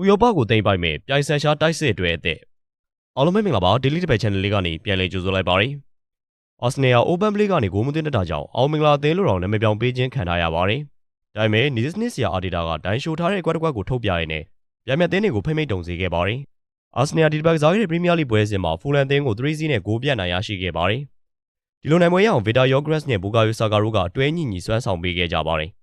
ဥရောပကိုသိမ်းပိုက်မဲ့ပြိုင်ဆန်ရှားတိုက်စစ်တွေအသက်အားလုံးပဲမင်္ဂလာပါ Daily Table Channel လေးကနေပြန်လည်ကြိုဆိုလိုက်ပါရစေ။ Arsenal Open Play ကနေဂိုးမသွင်းတတ်တာကြောင့်အောင်မင်္ဂလာအသင်းလိုတော်နာမည်ပြောင်းပေးခြင်းခံထားရပါတယ်။ဒါပေမဲ့ Nizisnis ဆရာအာဒီတာကဒိုင်းရှိုထားတဲ့အကွက်တစ်ကွက်ကိုထုတ်ပြရင်းနဲ့ပြိုင်မြတ်သင်းတွေကိုဖိမိတ်တုံစေခဲ့ပါတယ်။ Arsenal ဒီတစ်ပတ်ကစားခဲ့တဲ့ Premier League ပွဲစဉ်မှာ Fulham အသင်းကို 3-0 နဲ့ဂိုးပြတ်နိုင်ရရှိခဲ့ပါတယ်။ဒီလိုနိုင်ပွဲရအောင် Victor Gyokeres နဲ့ Bukayo Saka တို့ကတွဲညှိညှိစွမ်းဆောင်ပေးခဲ့ကြပါတယ်။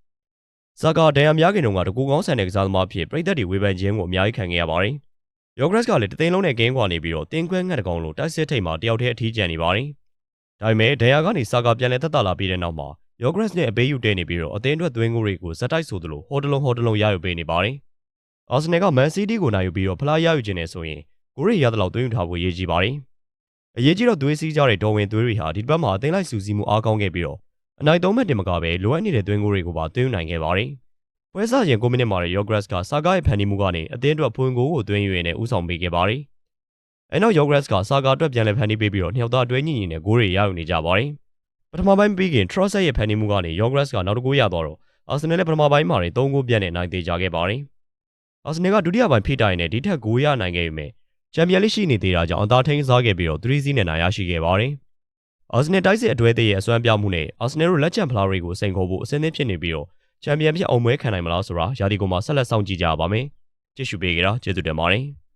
Saka ဒဏ်ရာများခင်တုန်းကတကူကောင်းဆန်တဲ့ကစားသမားအဖြစ်ပြည်သက်တွေဝေဖန်ခြင်းကိုအများကြီးခံခဲ့ရပါတယ်။ Gyokeres ကလည်းတသိန်းလုံးနဲ့ကင်းကွာနေပြီးတော့တင်းခွဲငှက်တကောင်လိုတိုက်စစ်ထိပ်မှာတယောက်တည်းအထီးကျန်နေပါတယ်။ဒါပေမဲ့ဒဏ်ရာကနေ Saka ပြန်လည်သက်သာလာပြီးတဲ့နောက်မှာ Gyokeres နဲ့အပေးယူတဲနေပြီးတော့အသင်းအတွက်သွင်းဂိုးတွေကိုဇက်တိုက်ဆိုသလိုဟောတလုံးရယူပေးနေပါတယ်။ Arsenal က Man City ကိုနိုင်ယူပြီးတော့ဖလားရယူခြင်းနဲ့ဆိုရင်ဂိုးတွေရသလောက်သွင်းယူထားဖို့အရေးကြီးပါတယ်။အရေးကြီးတော့သွေးစီးကြတဲ့ဒေါ်ဝင်သွေးတွေဟာဒီတစ်ပတ်မှာအသင်းလိုက်စုစည်းမှုအားကောင်းခဲ့ပြီးတော့အနိုင်3မှတ်တင်မကပဲလိုအပ်နေတဲ့သွင်းဂိုးတွေကိုပါသွင်းယူနိုင်ခဲ့ပါတယ်။ပွဲစားရင်9မိနစ်မှာGyokeres က Saka ရဲ့ဖန်တီးမှုကနေအသင်းအတွက်ဖွင့်ဂိုးကိုသွင်းယူရင်းနဲ့ဦးဆောင်ပေးခဲ့ပါတယ်။အဲနောက် Gyokeres က Saka အတွက်ပြန်လည်ဖန်တီးပေးပြီးတော့နှစ်ယောက်သားအတွဲညှိညှိနဲ့ဂိုးတွေရယူနေကြပါတယ်။ပထမပိုင်းပြီးခင် Trossard ရဲ့ဖန်တီးမှုကနေGyokeres ကနောက်တစ်ဂိုးရသွားတော့ Arsenal နဲ့ပထမပိုင်းမှာ3ဂိုးပြတ်နဲ့နိုင်သေးကြခဲ့ပါတယ်။ Arsenal ကဒုတိယပိုင်းဖိတိုင်နဲ့ဒီထက်ဂိုးရနိုင်ခဲ့ပေမဲ့ချန်ပီယံလိရှိနေသေးတာကြောင့်အသာထိန်းစားခဲ့ပြီးတော့3-0နဲ့နိုင်ရရှိခဲ့ပါတယ်။ Arsenal တိုက်စစ်အတွဲသေးရဲ့အစွမ်းပြမှုနဲ့ Arsenal တို့လက်ချန်ဖလားတွေကိုစိန်ခေါ်ဖို့အဆင်သင့်ဖြစ်နေပြီးတော့ချန်ပီယံဖြစ်အောင်ပွဲခံနိုင်မလားဆိုတာရာသီကုန်မှာဆက်လက်စောင့်ကြည့်ကြရပါမယ်။ကြည့်ရှုပေးကြတာကျေးဇူးတင်ပါတယ်။